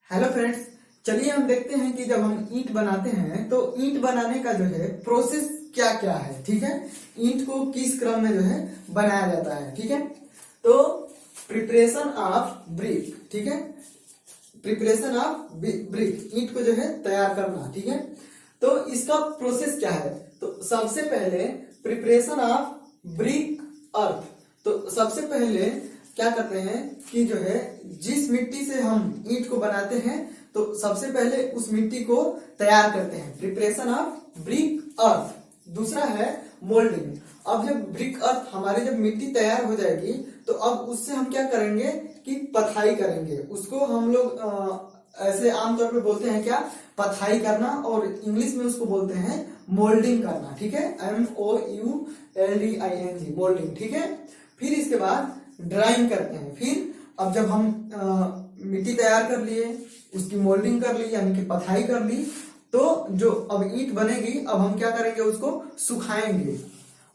Hello friends, चलिए हम देखते हैं कि जब हम ईंट बनाते हैं तो ईंट बनाने का जो है प्रोसेस क्या क्या है। ठीक है, ईंट को किस क्रम में जो है बनाया जाता है। ठीक है, तो प्रिपरेशन ऑफ ब्रिक। ठीक है, प्रिपरेशन ऑफ ब्रिक, ईंट को जो है तैयार करना। ठीक है, तो इसका प्रोसेस क्या है। तो सबसे पहले प्रिपरेशन ऑफ ब्रिक अर्थ। तो सबसे पहले क्या करते हैं कि जो है जिस मिट्टी से हम ईंट को बनाते हैं तो सबसे पहले उस मिट्टी को तैयार करते हैं, प्रिपरेशन ऑफ ब्रिक अर्थ। दूसरा है मोल्डिंग। अब जब ब्रिक अर्थ हमारी जब मिट्टी तैयार हो जाएगी तो अब उससे हम क्या करेंगे कि पथाई करेंगे। उसको हम लोग ऐसे आमतौर पे बोलते हैं क्या, पथाई करना, और इंग्लिश में उसको बोलते हैं मोल्डिंग करना। ठीक है, MOULDING, मोल्डिंग। ठीक है, फिर इसके बाद ड्राइंग करते हैं। फिर अब जब हम मिट्टी तैयार कर लिए, उसकी मोल्डिंग कर ली यानी कि पथाई कर ली, तो जो अब ईंट बनेगी अब हम क्या करेंगे, उसको सुखाएंगे।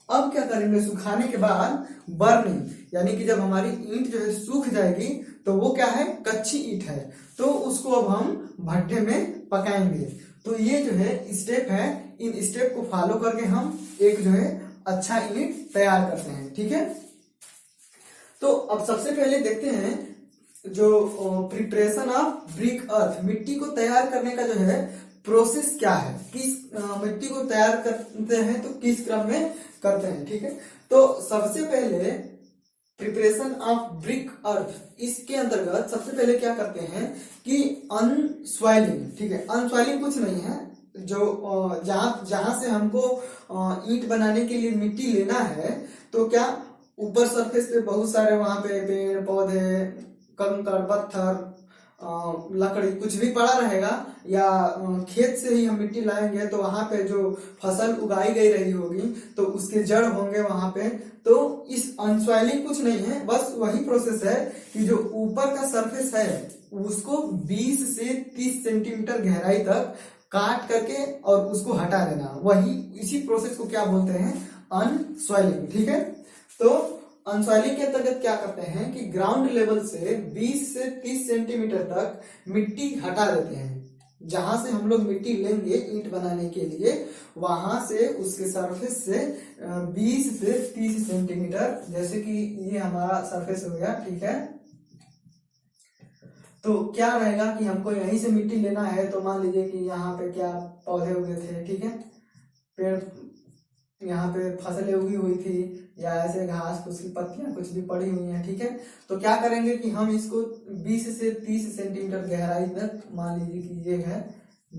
अब क्या करेंगे, सुखाने के बाद बर्निंग, यानी कि जब हमारी ईंट जो है सूख जाएगी तो वो क्या है, कच्ची ईंट है, तो उसको अब हम भट्ठे में पकाएंगे। तो ये जो है स्टेप है, इन स्टेप को फॉलो करके हम एक जो है अच्छा ईंट तैयार करते हैं। ठीक है, तो अब सबसे पहले देखते हैं जो प्रिपरेशन ऑफ ब्रिक अर्थ, मिट्टी को तैयार करने का जो है प्रोसेस क्या है, किस मिट्टी को तैयार करते हैं तो किस क्रम में करते हैं। ठीक है, तो सबसे पहले प्रिपरेशन ऑफ ब्रिक अर्थ, इसके अंतर्गत सबसे पहले क्या करते हैं कि अनस्वाइलिंग। ठीक है, अनस्वाइलिंग कुछ नहीं है, जो जहां से हमको ईंट बनाने के लिए मिट्टी लेना है तो क्या ऊपर सरफेस पे बहुत सारे वहां पे पेड़ पौधे, कंकड़ पत्थर, लकड़ी कुछ भी पड़ा रहेगा, या खेत से ही हम मिट्टी लाएंगे तो वहां पे जो फसल उगाई गई रही होगी तो उसके जड़ होंगे वहां पे। तो इस अनसॉइलिंग कुछ नहीं है, बस वही प्रोसेस है कि जो ऊपर का सरफेस है उसको 20 से 30 सेंटीमीटर गहराई तक काट करके और उसको हटा देना, वही इसी प्रोसेस को क्या बोलते हैं, अनसॉइलिंग। ठीक है, तो अनसॉइलिंग के अंतर्गत क्या करते हैं कि ग्राउंड लेवल से 20 से 30 सेंटीमीटर तक मिट्टी हटा देते हैं। जहां से हम लोग मिट्टी लेंगे ईंट बनाने के लिए, वहां से उसके सरफेस से 20 से 30 सेंटीमीटर, जैसे कि ये हमारा सरफेस हो गया। ठीक है, तो क्या रहेगा कि हमको यहीं से मिट्टी लेना है, तो मान लीजिए कि यहाँ पे क्या पौधे उगे थे। ठीक है, पेड़, यहाँ पे फसलें उगी हुई थी, या ऐसे घास फूस की पत्तियां कुछ भी पड़ी हुई हैं। ठीक है, तो क्या करेंगे कि हम इसको 20 से 30 सेंटीमीटर गहराई तक, मान लीजिए कि ये है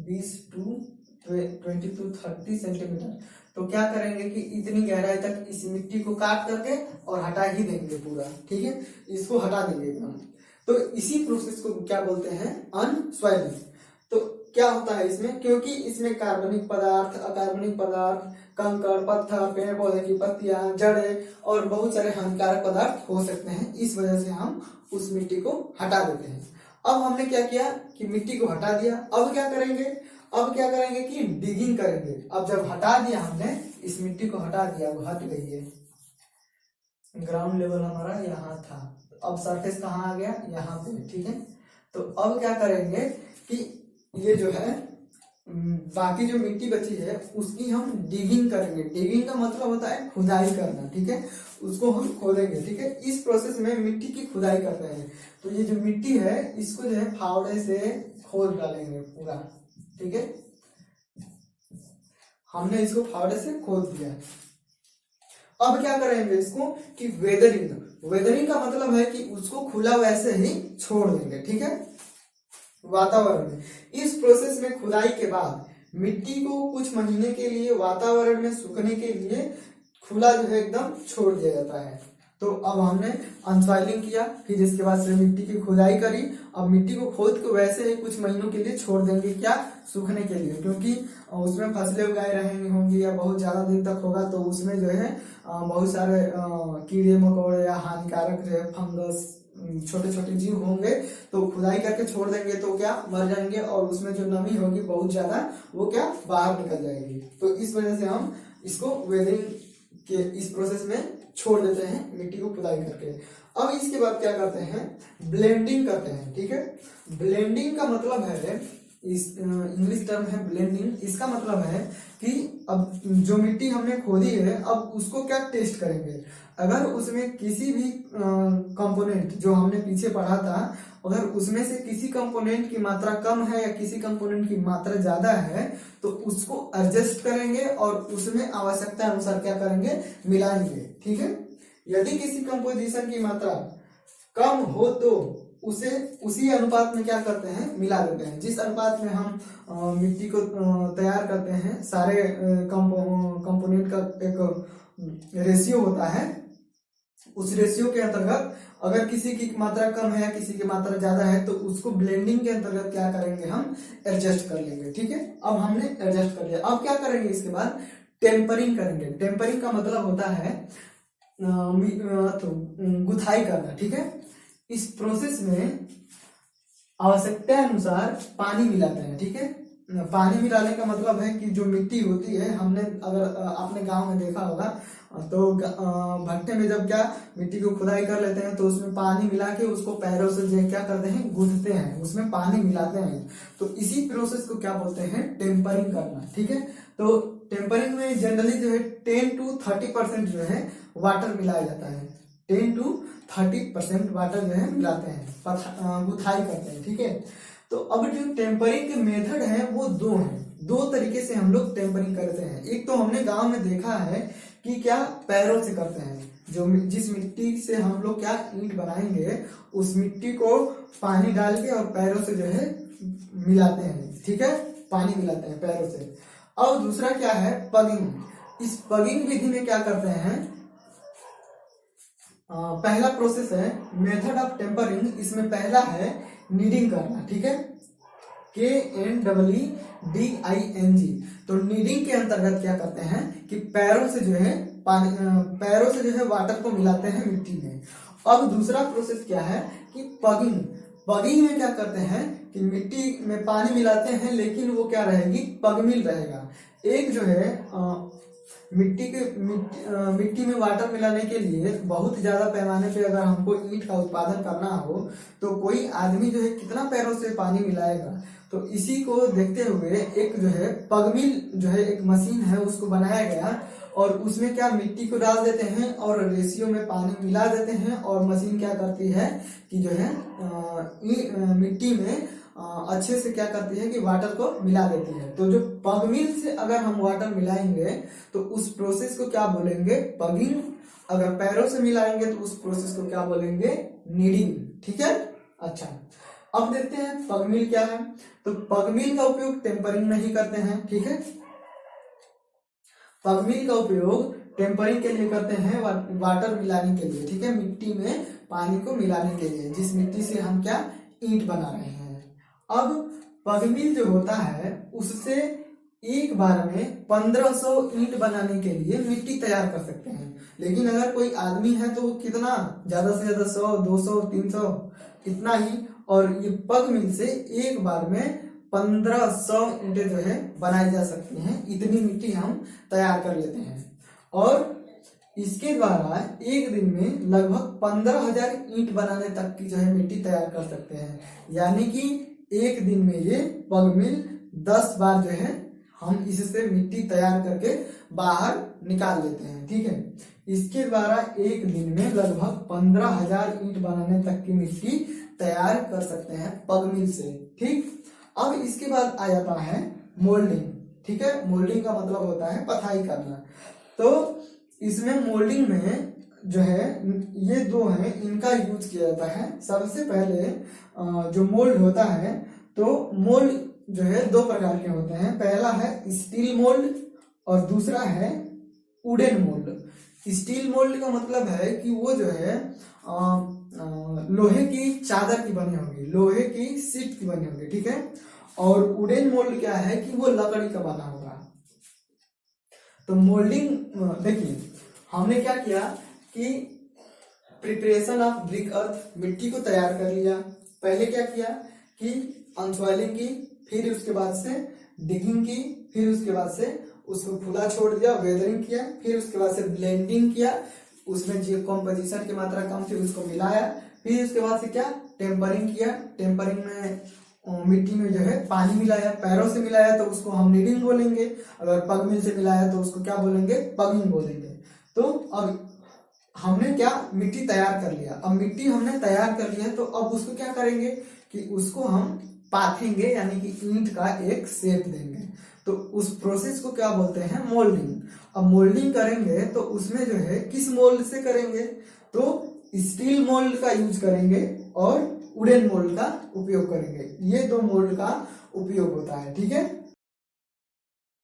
20 to 20 to 30 सेंटीमीटर, तो क्या करेंगे कि इतनी गहराई तक इस मिट्टी को काट करके और हटा ही देंगे पूरा। ठीक है, इसको हटा देंगे एकदम। तो इसी प्रोसेस को क्या बोलते हैं, अनस्वाइलिंग। तो क्या होता है इसमें, क्योंकि इसमें कार्बनिक पदार्थ, अकार्बनिक पदार्थ, कंकड़ पत्थर, पेड़ पौधे की पत्तियां, जड़ें और बहुत सारे हानिकारक पदार्थ हो सकते हैं, इस वजह से हम उस मिट्टी को हटा देते हैं। अब हमने क्या किया कि मिट्टी को हटा दिया, अब क्या करेंगे कि डिगिंग करेंगे। अब जब हटा दिया हमने, इस मिट्टी को हटा दिया, वो हट गई है, ग्राउंड लेवल हमारा यहाँ था, अब सरफेस कहाँ आ गया, यहाँ पे। ठीक है, तो अब क्या करेंगे कि ये जो है बाकी जो मिट्टी बची है उसकी हम डिगिंग करेंगे। डिगिंग का मतलब होता है खुदाई करना। ठीक है, उसको हम खोदेंगे। ठीक है, इस प्रोसेस में मिट्टी की खुदाई कर रहे हैं। तो ये जो मिट्टी है इसको जो है फावड़े से खोद डालेंगे पूरा। ठीक है, हमने इसको फावड़े से खोद दिया। अब क्या करेंगे इसको कि वेदरिंग का मतलब है कि उसको खुला वैसे ही छोड़ देंगे। ठीक है, वातावरण में। इस प्रोसेस में खुदाई के बाद मिट्टी को कुछ महीने के लिए वातावरण में सूखने के लिए खुला जो है एकदम छोड़ दिया जाता है। तो अब हमने अनसॉइलिंग किया, फिर इसके बाद से मिट्टी की खुदाई करी। अब मिट्टी को खोद के वैसे ही कुछ महीनों के लिए छोड़ देंगे, क्या, सूखने के लिए, क्योंकि उसमें फसलें उगाई रहेंगी होंगी या बहुत ज्यादा दिन तक होगा, तो उसमें जो है बहुत सारे कीड़े मकोड़े या हानिकारक जो है फंगस, छोटे छोटे जीव होंगे, तो खुदाई करके छोड़ देंगे तो क्या मर जाएंगे, और उसमें जो नमी होगी बहुत ज्यादा, वो क्या बाहर निकल जाएगी। तो इस वजह से हम इसको वेदरिंग के इस प्रोसेस में छोड़ देते हैं मिट्टी को खुदाई करके। अब इसके बाद क्या करते हैं, ब्लेंडिंग करते हैं। ठीक है, ब्लेंडिंग का मतलब है, इस इंग्लिश टर्म है ब्लेंडिंग। इसका मतलब है कि अब जो मिट्टी हमने खोदी है अब उसको क्या टेस्ट करेंगे। अगर उसमें किसी भी कंपोनेंट जो हमने पीछे पढ़ा था, अगर उसमें से किसी कंपोनेंट की मात्रा कम है या किसी कंपोनेंट की मात्रा ज्यादा है तो उसको एडजस्ट करेंगे और उसमें आवश्यकता अनुसार क्या करेंगे, मिलाएंगे। ठीक है, यदि किसी कंपोजिशन की मात्रा कम हो तो उसे उसी अनुपात में क्या करते हैं, मिला देते हैं। जिस अनुपात में हम मिट्टी को तैयार करते हैं, सारे कंपोनेंट का एक रेशियो होता है, उस रेशियो के अंतर्गत अगर किसी की मात्रा कम है या किसी की मात्रा ज्यादा है तो उसको ब्लेंडिंग के अंतर्गत क्या करेंगे, हम एडजस्ट कर लेंगे। ठीक है, अब हमने एडजस्ट कर लिया। अब क्या करेंगे, इसके बाद टेम्परिंग करेंगे। टेम्परिंग का मतलब होता है गुथाई करना। ठीक है, इस प्रोसेस में आवश्यकता अनुसार पानी मिलाते हैं। ठीक है, पानी मिलाने का मतलब है कि जो मिट्टी होती है, हमने अगर आपने गांव में देखा होगा तो भट्टे में जब क्या मिट्टी को खुदाई कर लेते हैं तो उसमें पानी मिला के उसको पैरों से जो क्या करते हैं, गूंथते हैं, उसमें पानी मिलाते हैं। तो इसी प्रोसेस को क्या बोलते हैं, टेम्परिंग करना। ठीक है, तो टेम्परिंग में जनरली जो है 10 to 30% जो है वाटर मिलाया जाता है। 10 to 30% वाटर जो है मिलाते हैं, गुथाई करते हैं। ठीक है, तो अब जो टेम्परिंग के मेथड है वो दो हैं। दो तरीके से हम लोग टेम्परिंग करते हैं। एक तो हमने गांव में देखा है कि क्या पैरों से करते हैं, जो जिस मिट्टी से हम लोग क्या ईंट बनाएंगे उस मिट्टी को पानी डाल के और पैरों से जो है मिलाते हैं। ठीक है, पानी मिलाते हैं पैरों से। और दूसरा क्या है, पगिंग। इस पगिंग विधि में क्या करते हैं, पहला प्रोसेस है मेथड ऑफ टेम्परिंग। इसमें पहला है नीडिंग करना। ठीक है, KNEEDING। तो नीडिंग के अंतर्गत क्या करते हैं कि पैरों से जो है पानी, पैरों से जो है वाटर को मिलाते हैं मिट्टी में। अब दूसरा प्रोसेस क्या है कि पगिंग। पगिंग में क्या करते हैं कि मिट्टी में पानी मिलाते हैं लेकिन वो क्या रहेगी, पगमिल रहेगा। एक जो है मिट्टी में वाटर मिलाने के लिए बहुत ज्यादा पैमाने पे अगर हमको ईंट का उत्पादन करना हो तो कोई आदमी जो है कितना पैरों से पानी मिलाएगा। तो इसी को देखते हुए एक जो है पगमिल जो है एक मशीन है उसको बनाया गया और उसमें क्या मिट्टी को डाल देते हैं और रेशियो में पानी मिला देते हैं और मशीन क्या करती है कि जो है मिट्टी में अच्छे से क्या करती है कि वाटर को मिला देती है। तो जो पगमिल से अगर हम वाटर मिलाएंगे तो उस प्रोसेस को क्या बोलेंगे, पगिंग। अगर पैरों से मिलाएंगे तो उस प्रोसेस को क्या बोलेंगे, नीडिंग। ठीक है, अच्छा अब देखते हैं पगमिल क्या है। तो पगमिल का उपयोग टेम्परिंग में ही करते हैं। ठीक है, पगमिल का उपयोग टेम्परिंग के लिए करते हैं, वाटर मिलाने के लिए। ठीक है, मिट्टी में पानी को मिलाने के लिए, जिस मिट्टी से हम क्या ईंट बना रहे हैं। अब पगमिल जो होता है उससे एक बार में 1500 ईंट बनाने के लिए मिट्टी तैयार कर सकते हैं। लेकिन अगर कोई आदमी है तो वो कितना, ज्यादा से ज्यादा 100, 200, 300 इतना ही। और ये पगमिल से एक बार में 1500 ईंटें जो है बनाई जा सकती हैं। इतनी मिट्टी हम तैयार कर लेते हैं और इसके द्वारा एक दिन में लगभग 15,000 ईंट बनाने तक की जो है मिट्टी तैयार कर सकते हैं। यानी कि एक दिन में ये पगमिल 10 बार जो है हम इससे मिट्टी तैयार करके बाहर निकाल लेते हैं। ठीक है, इसके द्वारा एक दिन में लगभग 15,000 ईंट बनाने तक की मिट्टी तैयार कर सकते हैं पगमिल से। ठीक, अब इसके बाद आ जाता है मोल्डिंग। ठीक है, मोल्डिंग का मतलब होता है पथाई करना। तो इसमें मोल्डिंग में जो है ये दो हैं, इनका यूज किया जाता है। सबसे पहले जो मोल्ड होता है, तो मोल्ड जो है दो प्रकार के होते हैं। पहला है स्टील मोल्ड और दूसरा है वुडन मोल्ड। स्टील मोल्ड का मतलब है कि वो जो है लोहे की चादर की बनी होगी, लोहे की सीट की बनी होगी। ठीक है, और वुडन मोल्ड क्या है कि वो लकड़ी का बना होगा। तो मोल्डिंग देखिए, हमने क्या किया कि प्रिपरेशन ऑफ ब्रिक अर्थ, मिट्टी को तैयार कर लिया। पहले क्या किया कि अनसॉइलिंग की, फिर उसके बाद से डिगिंग की, फिर उसके बाद से उसको खुला छोड़ दिया, वेदरिंग किया, फिर उसके बाद से ब्लेंडिंग किया, उसमें जो कॉम्पोजिशन की मात्रा कम थी उसको मिलाया, फिर उसके बाद से क्या टेम्परिंग किया। टेम्परिंग में मिट्टी में जो है पानी मिलाया, पैरों से मिलाया तो उसको हम नीडिंग बोलेंगे, अगर पग मिल से मिलाया तो उसको क्या बोलेंगे, पगिंग बोलेंगे। तो अब हमने क्या मिट्टी तैयार कर लिया। अब मिट्टी हमने तैयार कर लिया तो अब उसको क्या करेंगे कि उसको हम पाथेंगे, यानी कि ईंट का एक शेप देंगे। तो उस प्रोसेस को क्या बोलते हैं, मोल्डिंग। अब मोल्डिंग करेंगे तो उसमें जो है किस मोल्ड से करेंगे, तो स्टील मोल्ड का यूज करेंगे और वुडन मोल्ड का उपयोग करेंगे। ये दो मोल्ड का उपयोग होता है, ठीक है।